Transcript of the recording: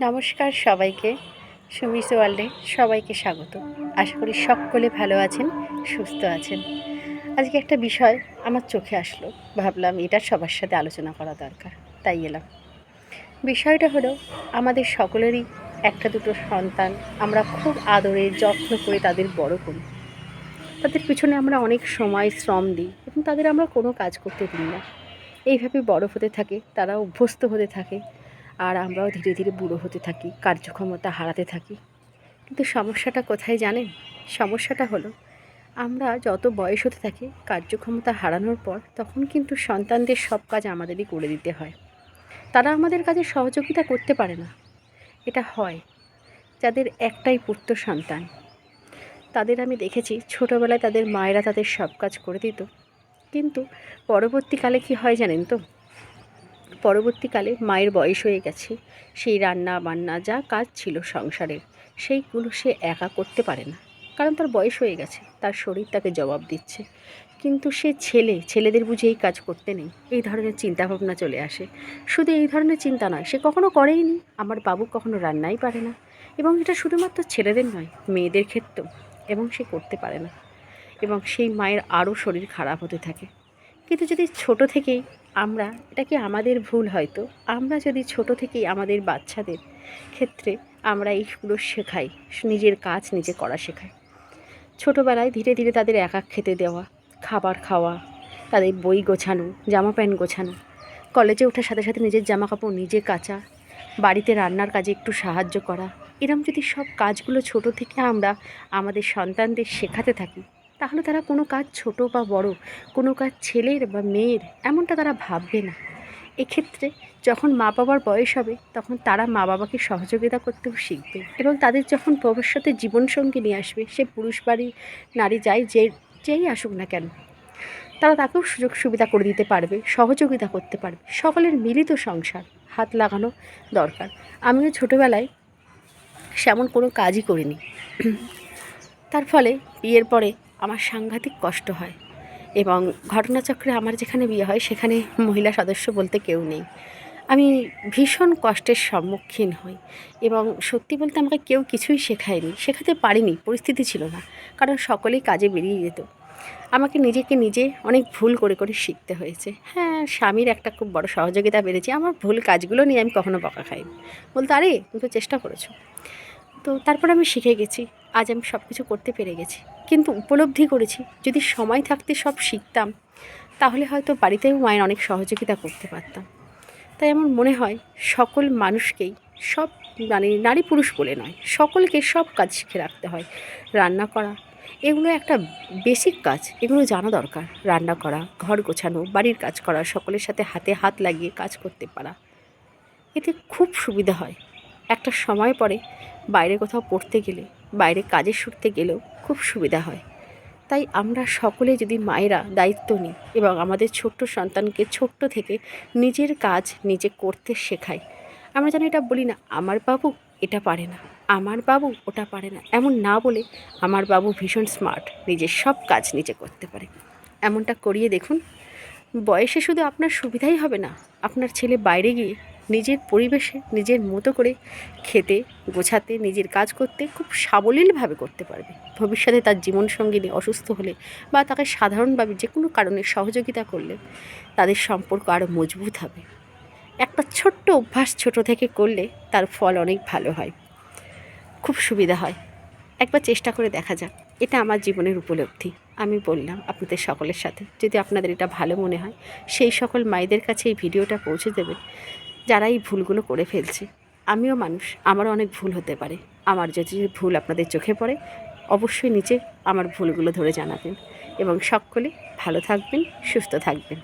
নমস্কার সবাইকে, সুমিস ওয়ার্ল্ডে সবাইকে স্বাগত। আশা করি সকলে ভালো আছেন, সুস্থ আছেন। আজকে একটা বিষয় আমার চোখে আসলো, ভাবলাম এটা সবার সাথে আলোচনা করা দরকার, তাই এলাম। বিষয়টা হলো, আমাদের সকলেরই একটা দুটো সন্তান আমরা খুব আদরে যত্ন করে তাদের বড় করি। তাদের পিছনে আমরা অনেক সময় শ্রম দিই এবং তাদের আমরা কোনো কাজ করতে দিই না। এইভাবে বড় হতে থাকে, তারা অভ্যস্ত হতে থাকে, আর আমরাও ধীরে ধীরে বুড়ো হতে থাকি, কার্যক্ষমতা হারাতে থাকি। কিন্তু সমস্যাটা কোথায় জানেন? সমস্যাটা হলো, আমরা যত বয়স হতে থাকি, কার্যক্ষমতা হারানোর পর তখন কিন্তু সন্তানদের সব কাজ আমাদেরই করে দিতে হয়। তারা আমাদের কাজে সহযোগিতা করতে পারে না। এটা হয় যাদের একটাই পুত্র সন্তান। তাদের আমি দেখেছি ছোটোবেলায় তাদের মায়েরা তাদের সব কাজ করে দিত, কিন্তু পরবর্তীকালে কি হয় জানেন তো? পরবর্তীকালে মায়ের বয়স হয়ে গেছে, সেই রান্না বান্না যা কাজ ছিল সংসারের, সেইগুলো সে একা করতে পারে না, কারণ তার বয়স হয়ে গেছে, তার শরীর তাকে জবাব দিচ্ছে। কিন্তু সে ছেলেদের বুঝে এই কাজ করতে নেই, এই ধরনের চিন্তাভাবনা চলে আসে। শুধু এই ধরনের চিন্তা নয়, সে কখনো করেই নি, আমার বাবু কখনো রান্নাই পারে না। এবং এটা শুধুমাত্র ছেলেদের নয়, মেয়েদের ক্ষেত্রেও, এবং সে করতে পারে না, এবং সেই মায়ের আরও শরীর খারাপ হতে থাকে। কিন্তু যদি ছোট থেকেই আমরা, এটা কি আমাদের ভুল হয়তো, আমরা যদি ছোট থেকেই আমাদের বাচ্চাদের ক্ষেত্রে আমরা এইগুলো শেখাই, নিজের কাজ নিজে করা শেখাই, ছোটোবেলায় ধীরে ধীরে তাদের একা খেতে দেওয়া, খাবার খাওয়া, তাদের বই গোছানো, জামা প্যান্ট গোছানো, কলেজে ওঠার সাথে সাথে নিজের জামা কাপড় নিজে কাচা, বাড়িতে রান্নার কাজে একটু সাহায্য করা, এরম যদি সব কাজগুলো ছোট থেকে আমরা আমাদের সন্তানদের শেখাতে থাকি, তাহলে তারা কোনো কাজ ছোট বা বড়, কোনো কাজ ছেলের বা মেয়ের এমনটা তারা ভাববে না। এক্ষেত্রে যখন মা বাবার বয়স হবে, তখন তারা মা বাবাকে সহযোগিতা করতেও শিখবে, এবং তাদের যখন ভবিষ্যতে জীবনসঙ্গী নিয়ে আসবে, সে পুরুষ বাড়ি নারী যেই আসুক না কেন, তারা তাকেও সুযোগ সুবিধা করে দিতে পারবে, সহযোগিতা করতে পারবে। সকলের মিলিত সংসার, হাত লাগানো দরকার। আমিও ছোটোবেলায় সেমন কোনো কাজই করিনি, তার ফলে বিয়ের পরে আমার সাংঘাতিক কষ্ট হয়, এবং ঘটনাচক্রে আমার যেখানে বিয়ে হয় সেখানে মহিলা সদস্য বলতে কেউ নেই। আমি ভীষণ কষ্টের সম্মুখীন হই, এবং সত্যি বলতে আমাকে কেউ কিছুই শেখাতে পারিনি, পরিস্থিতি ছিল না, কারণ সকলেই কাজে বেরিয়ে যেত। আমাকে নিজেকে নিজে অনেক ভুল করে করে শিখতে হয়েছে। হ্যাঁ, স্বামীর একটা খুব বড় সহযোগিতা পেয়েছি, আমার ভুল কাজগুলো নিয়ে আমি কখনো বকা খাইনি, বলতো আরে তুমি তো চেষ্টা করেছো। তো তারপর আমি শিখে গেছি, আজ আমি সব কিছু করতে পেরে গেছি। কিন্তু উপলব্ধি করেছি, যদি সময় থাকতে সব শিখতাম, তাহলে হয়তো বাড়িতেও মায়ের অনেক সহযোগিতা করতে পারতাম। তাই আমার মনে হয় সকল মানুষকেই, সব নারী পুরুষ বলে নয়, সকলকে সব কাজ শিখে রাখতে হয়। রান্না করা, এগুলো একটা বেসিক কাজ, এগুলো জানা দরকার। রান্না করা, ঘর গোছানো, বাড়ির কাজ করা, সকলের সাথে হাতে হাত লাগিয়ে কাজ করতে পারা, এতে খুব সুবিধা হয়। একটা সময় পরে বাইরে কোথাও পড়তে গেলে, বাইরে কাজে ছুটতে গেলেও খুব সুবিধা হয়। তাই আমরা সকলে যদি মায়েরা দায়িত্ব নিই এবং আমাদের ছোট্ট সন্তানকে ছোট্ট থেকে নিজের কাজ নিজে করতে শেখাই, আমরা যেন এটা বলি না আমার বাবু এটা পারে না, আমার বাবু ওটা পারে না, এমন না বলে আমার বাবু ভীষণ স্মার্ট, নিজের সব কাজ নিজে করতে পারে, এমনটা করিয়ে দেখুন। বয়সে শুধু আপনার সুবিধাই হবে না, আপনার ছেলে বাইরে গিয়ে নিজের পরিবেশে নিজের মতো করে খেতে, গোছাতে, নিজের কাজ করতে খুব সাবলীলভাবে করতে পারবে। ভবিষ্যতে তার জীবনসঙ্গিনী অসুস্থ হলে বা তাকে সাধারণভাবে যে কোনো কারণে সহযোগিতা করলে তাদের সম্পর্ক আরও মজবুত হবে। একটা ছোট্ট অভ্যাস ছোট থেকে করলে তার ফল অনেক ভালো হয়, খুব সুবিধা হয়। একবার চেষ্টা করে দেখা যাক, এটা আমার জীবনের উপলব্ধি। আমি বললাম আপনাদের সকলের সাথে, যদি আপনাদের এটা ভালো মনে হয়, সেই সকল মায়েদের কাছে এই ভিডিওটা পৌঁছে দেবেন যারা এই ভুলগুলো করে ফেলছে। আমিও মানুষ, আমারও অনেক ভুল হতে পারে। আমার যদি ভুল আপনাদের চোখে পড়ে, অবশ্যই নিচে আমার ভুলগুলো ধরে জানাবেন, এবং সকলে ভালো থাকবেন, সুস্থ থাকবেন।